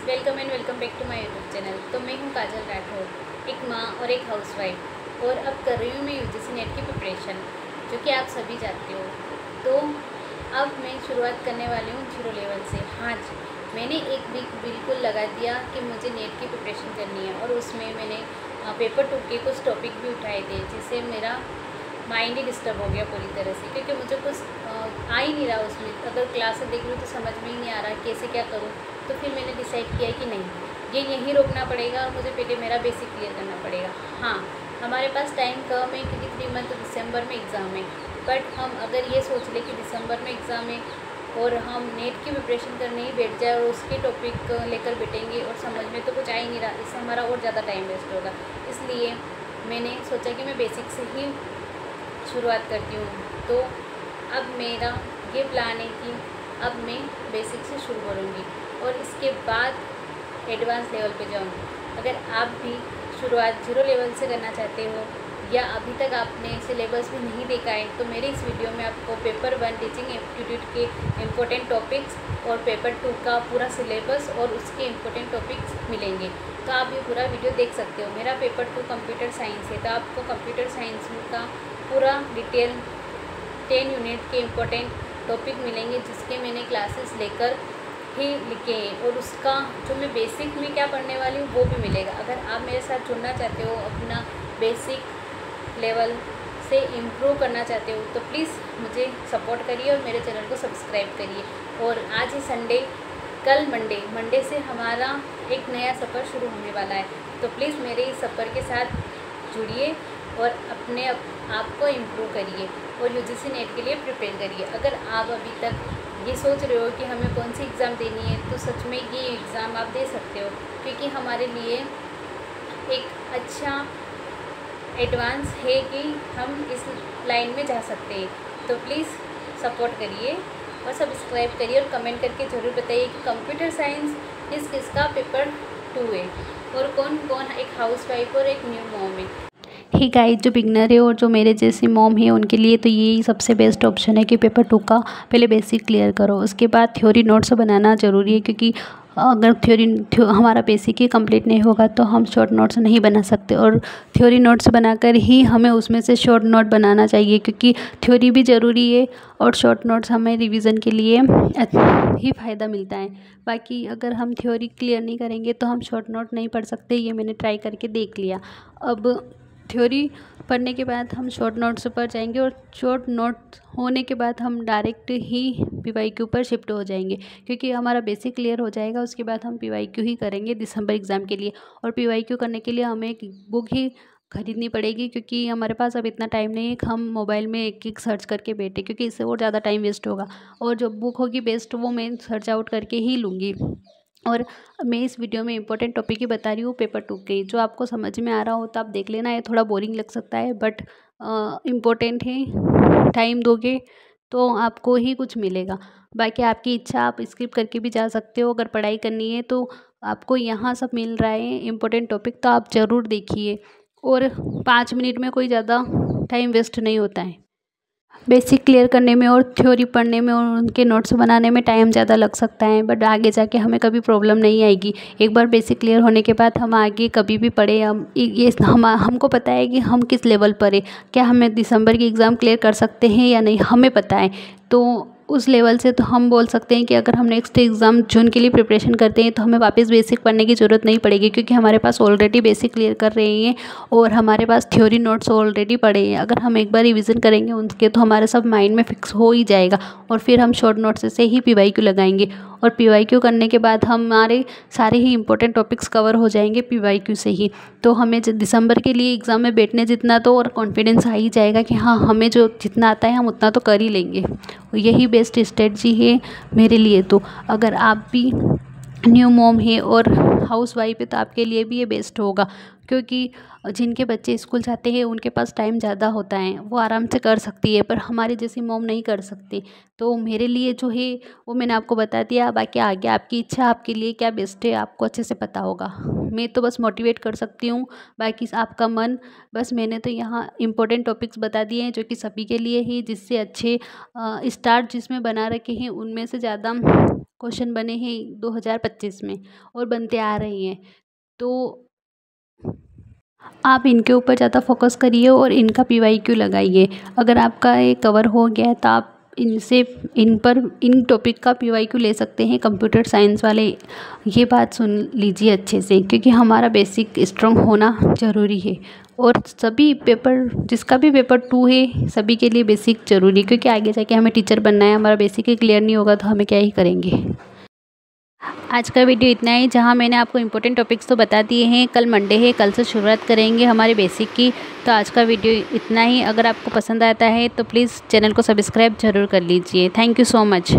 Welcome and welcome back to my YouTube channel. तो मैं हूं काजल राठौर, एक माँ और एक हाउसवाइफ, और अब कर रही हूँ मैं यूजीसी नेट की प्रिपरेशन, जो कि आप सभी जानते हो। तो अब मैं शुरुआत करने वाली हूँ 0 लेवल से। हाँ जी, मैंने एक वीक बिल्कुल लगा दिया कि मुझे नेट की प्रिपरेशन करनी है, और उसमें मैंने पेपर 2 के कुछ टॉपिक भी उठाए थे, जिससे मेरा माइंड ही डिस्टर्ब हो गया पूरी तरह से, क्योंकि मुझे कुछ आ ही नहीं रहा उसमें। अगर क्लासेस देख लूँ तो समझ में ही नहीं आ रहा कैसे क्या करूँ। तो फिर मैंने डिसाइड किया कि नहीं, ये यहीं रोकना पड़ेगा और मुझे पहले मेरा बेसिक क्लियर करना पड़ेगा। हाँ, हमारे पास टाइम कम है, क्योंकि 3 मंथ दिसंबर में एग्ज़ाम है। बट हम अगर ये सोच लें कि दिसंबर में एग्ज़ाम है और हम नेट की प्रिपरेशन करने ही बैठ जाए और उसके टॉपिक लेकर बैठेंगे और समझ में तो कुछ आ ही नहीं रहा, इससे हमारा और ज़्यादा टाइम वेस्ट होगा। इसलिए मैंने सोचा कि मैं बेसिक से ही शुरुआत करती हूँ। तो अब मेरा ये प्लान है कि अब मैं बेसिक से शुरू करूँगी और इसके बाद एडवांस लेवल पे जाऊँगी। अगर आप भी शुरुआत 0 लेवल से करना चाहते हो, या अभी तक आपने सिलेबस भी नहीं देखा है, तो मेरे इस वीडियो में आपको पेपर 1 टीचिंग एप्टीट्यूड के इम्पोर्टेंट टॉपिक्स और पेपर 2 का पूरा सिलेबस और उसके इम्पोर्टेंट टॉपिक्स मिलेंगे। तो आप ये पूरा वीडियो देख सकते हो। मेरा पेपर 2 कंप्यूटर साइंस है, तो आपको कंप्यूटर साइंस का पूरा डिटेल 10 यूनिट के इम्पोर्टेंट टॉपिक मिलेंगे, जिसके मैंने क्लासेस लेकर ही लिखे हैं, और उसका जो मैं बेसिक में क्या पढ़ने वाली हूँ वो भी मिलेगा। अगर आप मेरे साथ जुड़ना चाहते हो, अपना बेसिक लेवल से इम्प्रूव करना चाहते हो, तो प्लीज़ मुझे सपोर्ट करिए और मेरे चैनल को सब्सक्राइब करिए। और आज ही संडे, कल मंडे से हमारा एक नया सफ़र शुरू होने वाला है, तो प्लीज़ मेरे इस सफ़र के साथ जुड़िए और अपने आप को इम्प्रूव करिए और यूजीसी नेट के लिए प्रिपेयर करिए। अगर आप अभी तक ये सोच रहे हो कि हमें कौन सी एग्ज़ाम देनी है, तो सच में ये एग्ज़ाम आप दे सकते हो, क्योंकि हमारे लिए एक अच्छा एडवांस है कि हम इस लाइन में जा सकते हैं। तो प्लीज़ सपोर्ट करिए और सब्सक्राइब करिए और कमेंट करके ज़रूर बताइए कि कंप्यूटर साइंस किसका पेपर 2 है, और कौन कौन एक हाउसवाइफ और एक न्यू मॉम है। ही गाइस, जो बिगनर है और जो मेरे जैसी मॉम है उनके लिए तो यही सबसे बेस्ट ऑप्शन है कि पेपर 2 का पहले बेसिक क्लियर करो, उसके बाद थ्योरी नोट्स बनाना ज़रूरी है। क्योंकि अगर हमारा बेसिक ही कंप्लीट नहीं होगा तो हम शॉर्ट नोट्स नहीं बना सकते, और थ्योरी नोट्स बनाकर ही हमें उसमें से शॉर्ट नोट बनाना चाहिए, क्योंकि थ्योरी भी ज़रूरी है और शॉर्ट नोट्स हमें रिवीजन के लिए ही फ़ायदा मिलता है। बाकी अगर हम थ्योरी क्लियर नहीं करेंगे तो हम शॉर्ट नोट नहीं पढ़ सकते, ये मैंने ट्राई करके देख लिया। अब थ्योरी पढ़ने के बाद हम शॉर्ट नोट्स पर जाएंगे, और शॉर्ट नोट होने के बाद हम डायरेक्ट ही पीवाईक्यू पर शिफ्ट हो जाएंगे, क्योंकि हमारा बेसिक क्लियर हो जाएगा। उसके बाद हम पीवाईक्यू ही करेंगे दिसंबर एग्ज़ाम के लिए, और पीवाईक्यू करने के लिए हमें एक बुक ही खरीदनी पड़ेगी, क्योंकि हमारे पास अब इतना टाइम नहीं है कि हम मोबाइल में एक एक सर्च करके बैठे, क्योंकि इससे और ज़्यादा टाइम वेस्ट होगा। और जो बुक होगी बेस्ट, वो मैं सर्च आउट करके ही लूँगी। और मैं इस वीडियो में इंपॉर्टेंट टॉपिक ही बता रही हूँ पेपर 2 के। जो आपको समझ में आ रहा हो तो आप देख लेना, ये थोड़ा बोरिंग लग सकता है बट इम्पोर्टेंट है। टाइम दोगे तो आपको ही कुछ मिलेगा, बाकी आपकी इच्छा, आप स्किप करके भी जा सकते हो। अगर पढ़ाई करनी है तो आपको यहाँ सब मिल रहा है इम्पोर्टेंट टॉपिक, तो आप ज़रूर देखिए। और 5 मिनट में कोई ज़्यादा टाइम वेस्ट नहीं होता है। बेसिक क्लियर करने में और थ्योरी पढ़ने में और उनके नोट्स बनाने में टाइम ज़्यादा लग सकता है, बट आगे जाके हमें कभी प्रॉब्लम नहीं आएगी। एक बार बेसिक क्लियर होने के बाद हम आगे कभी भी पढ़े, हमको पता है कि हम किस लेवल पर है। क्या हमें दिसंबर की एग्ज़ाम क्लियर कर सकते हैं या नहीं, हमें पता है। तो उस लेवल से तो हम बोल सकते हैं कि अगर हम नेक्स्ट एग्ज़ाम जून के लिए प्रिपरेशन करते हैं तो हमें वापस बेसिक पढ़ने की ज़रूरत नहीं पड़ेगी, क्योंकि हमारे पास ऑलरेडी बेसिक क्लियर कर रहे हैं और हमारे पास थ्योरी नोट्स ऑलरेडी पढ़े हैं। अगर हम एक बार रिवीजन करेंगे उनके तो हमारे सब माइंड में फिक्स हो ही जाएगा, और फिर हम शॉर्ट नोट्स से ही पीवाईक्यू लगाएंगे, और पीवाईक्यू करने के बाद हमारे सारे ही इंपॉर्टेंट टॉपिक्स कवर हो जाएंगे पीवाईक्यू से ही। तो हमें दिसंबर के लिए एग्ज़ाम में बैठने जितना तो और कॉन्फिडेंस आ ही जाएगा कि हाँ, हमें जो जितना आता है हम उतना तो कर ही लेंगे। यही बेस्ट स्ट्रेटजी है मेरे लिए। तो अगर आप भी न्यू मॉम है और हाउस वाइफ है तो आपके लिए भी ये बेस्ट होगा, क्योंकि जिनके बच्चे स्कूल जाते हैं उनके पास टाइम ज़्यादा होता है, वो आराम से कर सकती है, पर हमारे जैसी मॉम नहीं कर सकती। तो मेरे लिए जो है वो मैंने आपको बता दिया, बाकी आगे आपकी इच्छा, आपके लिए क्या बेस्ट है आपको अच्छे से पता होगा। मैं तो बस मोटिवेट कर सकती हूँ, बाकी आपका मन। बस मैंने तो यहाँ इंपॉर्टेंट टॉपिक्स बता दिए हैं जो कि सभी के लिए ही, जिससे अच्छे स्टार्ट जिसमें बना रखे हैं उनमें से ज़्यादा क्वेश्चन बने हैं 2025 में और बनते आ रही हैं। तो आप इनके ऊपर ज़्यादा फोकस करिए और इनका PYQ लगाइए। अगर आपका ये कवर हो गया है तो आप इन टॉपिक का PYQ ले सकते हैं, कंप्यूटर साइंस वाले। ये बात सुन लीजिए अच्छे से, क्योंकि हमारा बेसिक स्ट्रॉन्ग होना ज़रूरी है। और सभी पेपर, जिसका भी पेपर 2 है, सभी के लिए बेसिक ज़रूरी है, क्योंकि आगे जाके हमें टीचर बनना है। हमारा बेसिक ही क्लियर नहीं होगा तो हमें क्या ही करेंगे। आज का वीडियो इतना ही, जहां मैंने आपको इम्पोर्टेंट टॉपिक्स तो बता दिए हैं। कल मंडे है, कल से शुरुआत करेंगे हमारे बेसिक की। तो आज का वीडियो इतना ही। अगर आपको पसंद आता है तो प्लीज़ चैनल को सब्सक्राइब ज़रूर कर लीजिए। Thank you so much.